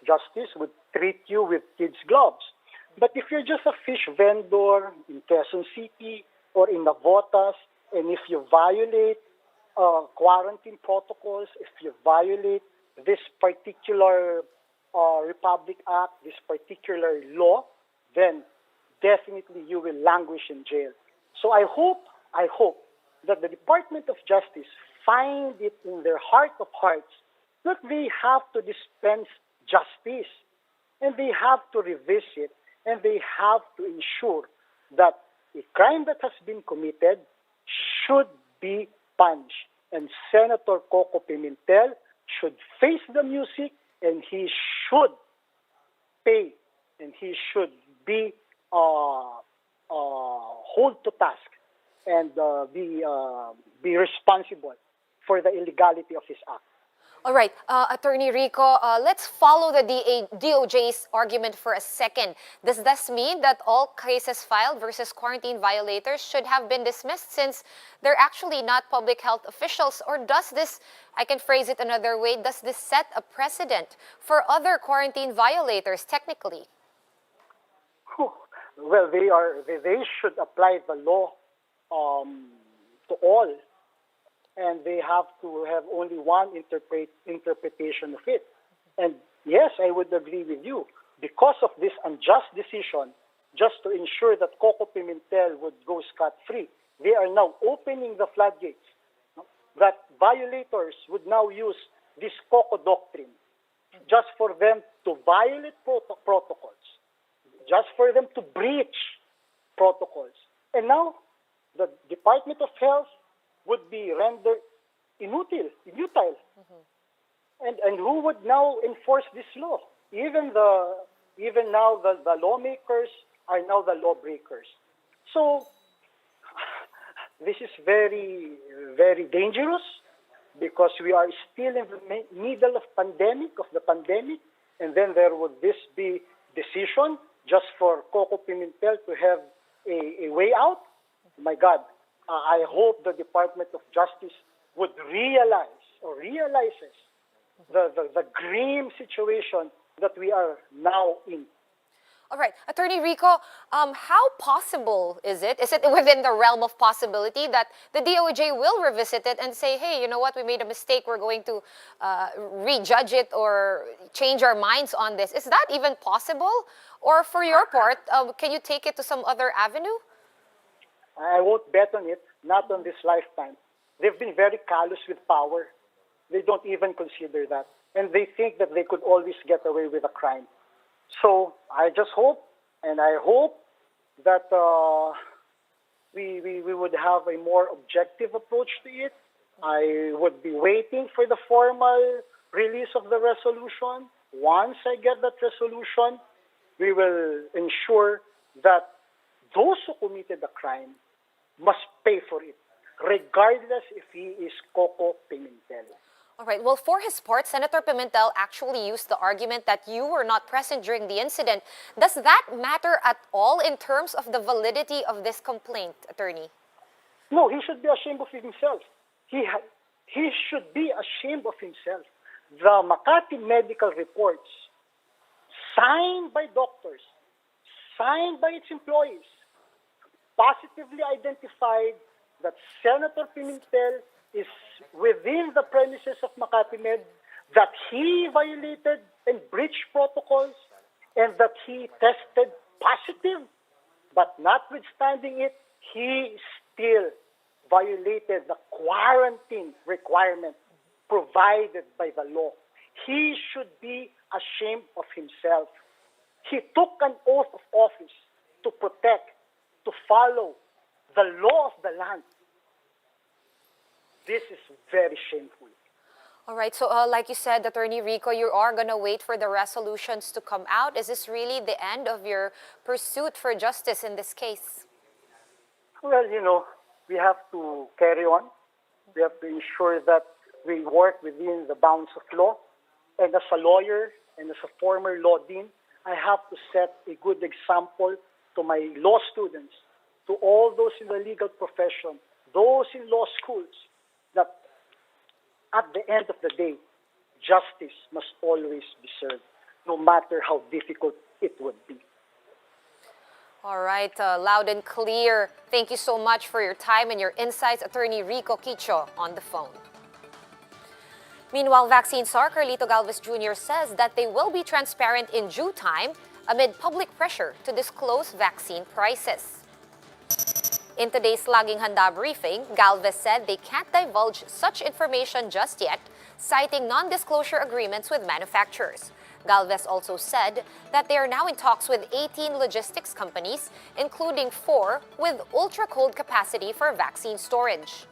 justice would treat you with kids' gloves. But if you're just a fish vendor in Quezon City or in Navotas, and if you violate quarantine protocols, if you violate this particular Republic Act, this particular law, then definitely you will languish in jail. So I hope that the Department of Justice find it in their heart of hearts that they have to dispense justice, and they have to revisit, and they have to ensure that a crime that has been committed should be punished. And Senator Coco Pimentel should face the music, and he should pay, and he should be hold to task and be responsible for the illegality of his act. All right, Attorney Rico, let's follow the DOJ's argument for a second. Does this mean that all cases filed versus quarantine violators should have been dismissed since they're actually not public health officials? Or does this, I can phrase it another way, does this set a precedent for other quarantine violators technically? Well, they should apply the law to all, and they have to have only one interpretation of it. And yes, I would agree with you. Because of this unjust decision, just to ensure that Coco Pimentel would go scot-free, they are now opening the floodgates, that violators would now use this Coco doctrine just for them to violate protocols, just for them to breach protocols. And now, the Department of Health would be rendered inutile. And who would now enforce this law? Even now the lawmakers are now the lawbreakers. So this is very, very dangerous because we are still in the middle of the pandemic, and then there would this be decision just for Coco Pimentel to have a way out. My God, I hope the Department of Justice would realize or realizes the grim situation that we are now in. All right, Attorney Rico, how possible is it? Is it within the realm of possibility that the DOJ will revisit it and say, hey, you know what, we made a mistake, we're going to rejudge it or change our minds on this? Is that even possible? Or for your part, can you take it to some other avenue? I won't bet on it, not on this lifetime. They've been very callous with power. They don't even consider that. And they think that they could always get away with a crime. So I just hope, and I hope that we would have a more objective approach to it. I would be waiting for the formal release of the resolution. Once I get that resolution, we will ensure that those who committed the crime must pay for it, regardless if he is Coco Pimentel. All right. Well, for his part, Senator Pimentel actually used the argument that you were not present during the incident. Does that matter at all in terms of the validity of this complaint, Attorney? No, he should be ashamed of himself. He should be ashamed of himself. The Makati medical reports, signed by doctors, signed by its employees, positively identified that Senator Pimentel is within the premises of Makati Med, that he violated and breached protocols, and that he tested positive, but notwithstanding it, he still violated the quarantine requirement provided by the law. He should be ashamed of himself. He took an oath of office to protect, to follow the law of the land. This is very shameful. All right. So like you said, Attorney Rico, you are going to wait for the resolutions to come out. Is this really the end of your pursuit for justice in this case? Well, we have to carry on. We have to ensure that we work within the bounds of law. And as a lawyer and as a former law dean, I have to set a good example to my law students, to all those in the legal profession, those in law schools, that at the end of the day, justice must always be served, no matter how difficult it would be. All right, loud and clear. Thank you so much for your time and your insights, Attorney Rico Quicho on the phone. Meanwhile, vaccine czar Carlito Galvez Jr. says that they will be transparent in due time amid public pressure to disclose vaccine prices. In today's Laging Handa briefing, Galvez said they can't divulge such information just yet, citing non-disclosure agreements with manufacturers. Galvez also said that they are now in talks with 18 logistics companies, including 4 with ultra-cold capacity for vaccine storage.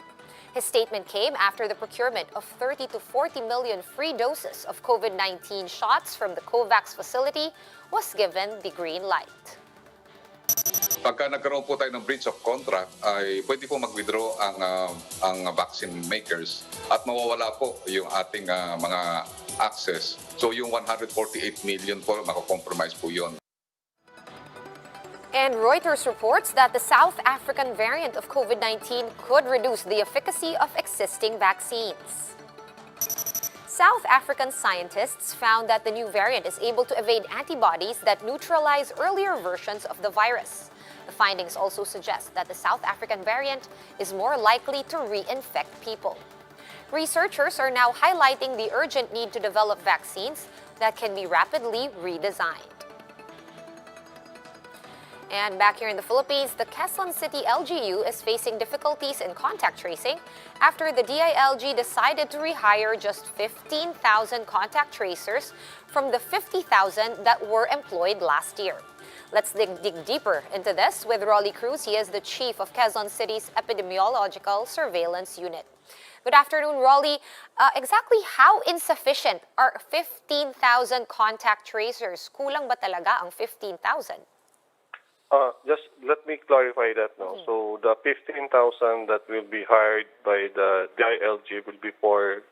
His statement came after the procurement of 30 to 40 million free doses of COVID-19 shots from the COVAX facility was given the green light. Pagka nagkaroon po tayo ng breach of contract, ay pwede po mag-withdraw ang vaccine makers at mawawala po yung ating mga access. So yung 148 million po, makakompromise po yun. And Reuters reports that the South African variant of COVID-19 could reduce the efficacy of existing vaccines. South African scientists found that the new variant is able to evade antibodies that neutralize earlier versions of the virus. The findings also suggest that the South African variant is more likely to reinfect people. Researchers are now highlighting the urgent need to develop vaccines that can be rapidly redesigned. And back here in the Philippines, the Quezon City LGU is facing difficulties in contact tracing after the DILG decided to rehire just 15,000 contact tracers from the 50,000 that were employed last year. Let's dig deeper into this with Rolly Cruz. He is the chief of Quezon City's Epidemiological Surveillance Unit. Good afternoon, Rolly. Exactly how insufficient are 15,000 contact tracers? Kulang ba talaga ang 15,000? Just let me clarify that now. So the 15,000 that will be hired by the DILG will be for,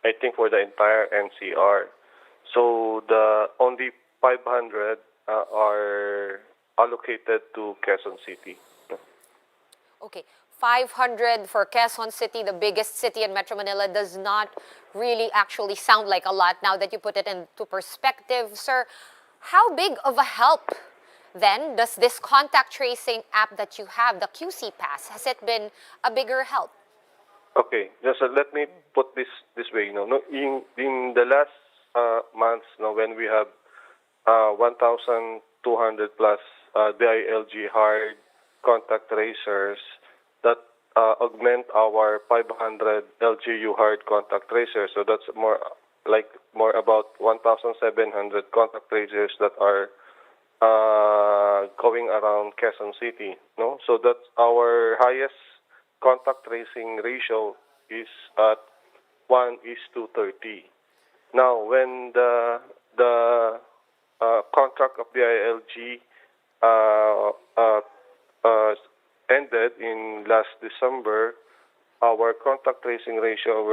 I think, for the entire NCR. So the only 500 are allocated to Quezon City. Okay, 500 for Quezon City, the biggest city in Metro Manila, does not really actually sound like a lot now that you put it into perspective. Sir, how big of a help then does this contact tracing app that you have, the QC Pass, has it been a bigger help? Okay, just let me put this way. In the last months, when we have 1,200 plus DILG hired contact tracers that augment our 500 LGU hired contact tracers. So that's more about 1,700 contact tracers that are going around Quezon City. No, so that's our highest contact tracing ratio is at 1:30. Now, when the contract of the ILG ended in last December, our contact tracing ratio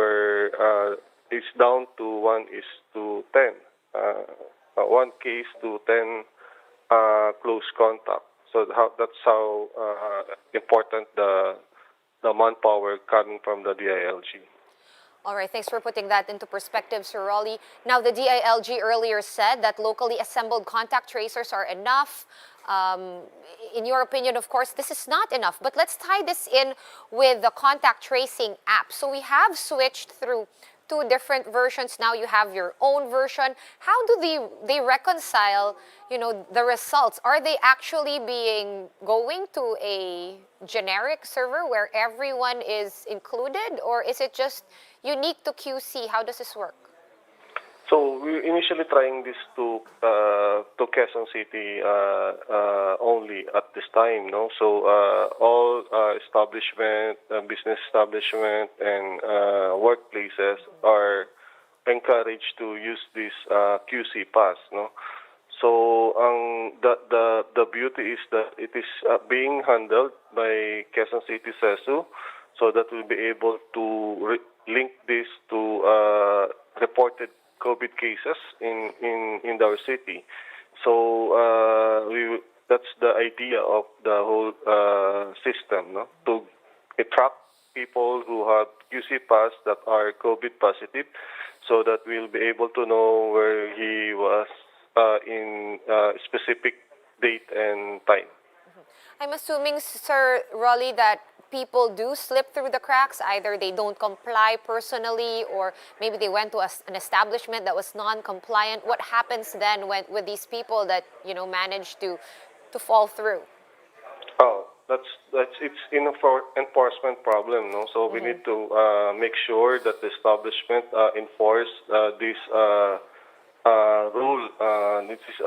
is down to 1:10. 1 case to 10 close contact. So that's how important the manpower coming from the DILG. All right, thanks for putting that into perspective, Sir Rolly. Now, the DILG earlier said that locally assembled contact tracers are enough. In your opinion, of course, this is not enough. But let's tie this in with the contact tracing app. So we have switched through 2 different versions. Now you have your own version. How do they reconcile, the results? Are they actually going to a generic server where everyone is included, or is it just unique to QC? How does this work? So we're initially trying this to Quezon City only at this time, no. So all establishment, business establishment, and workplaces are encouraged to use this QC pass, no. So the beauty is that it is being handled by Quezon City CESU, so that we'll be able to link this to reported COVID cases in our city. So that's the idea of the whole system, no? To track people who have QC pass that are COVID positive, so that we'll be able to know where he was in specific date and time. I'm assuming, Sir Rolly, that people do slip through the cracks. Either they don't comply personally, or maybe they went to an establishment that was non-compliant. What happens then with these people that manage to fall through? Oh, that's it's enforcement problem, no. So we need to make sure that the establishment enforce this rule. This is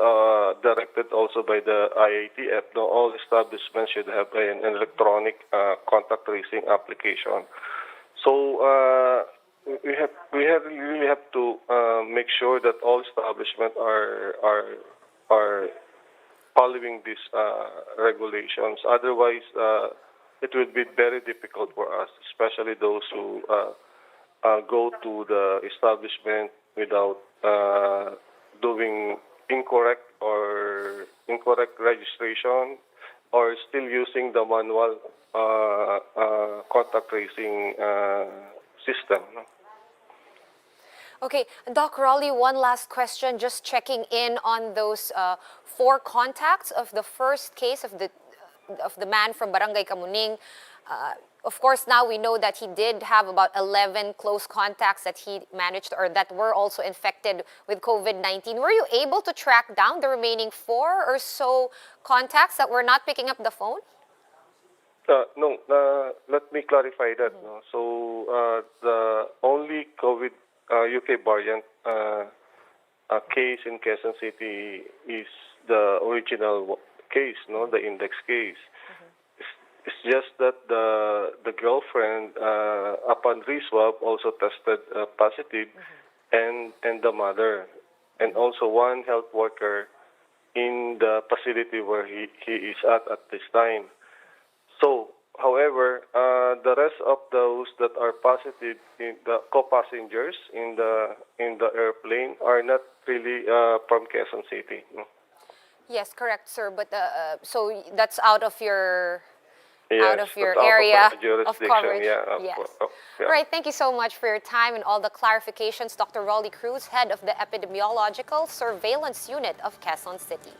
directed also by the IATF. No, all establishments should have an electronic contact tracing application. So we really have to make sure that all establishments are following these regulations. Otherwise, it will be very difficult for us, especially those who go to the establishment without doing incorrect registration, or still using the manual contact tracing system. No? Okay, Doc Rolly, one last question. Just checking in on those 4 contacts of the first case of the man from Barangay Kamuning. Of course, now we know that he did have about 11 close contacts that he managed, or that were also infected with COVID-19. Were you able to track down the remaining 4 or so contacts that were not picking up the phone? No, let me clarify that. No? So the only COVID UK variant case in Quezon City is the original case, no, the index case. It's just that the girlfriend, upon re-swab, also tested positive, and the mother, and also one health worker in the facility where he is at this time. So, however, the rest of those that are positive, in the co-passengers in the airplane, are not really from Quezon City. No? Yes, correct, sir. But so that's out of your Yes, area of jurisdiction, coverage. yeah, Yes. yeah. All right, thank you so much for your time and all the clarifications, Dr. Rolly Cruz, head of the Epidemiological Surveillance Unit of Quezon City.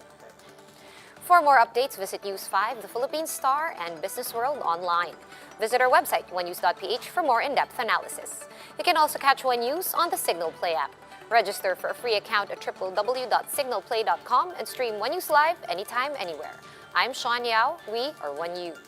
For more updates, visit News 5, the Philippine Star, and Business World online. Visit our website, onenews.ph, for more in-depth analysis. You can also catch One News on the Signal Play app. Register for a free account at www.signalplay.com and stream One News live anytime, anywhere. I'm Sean Yao. We are One News.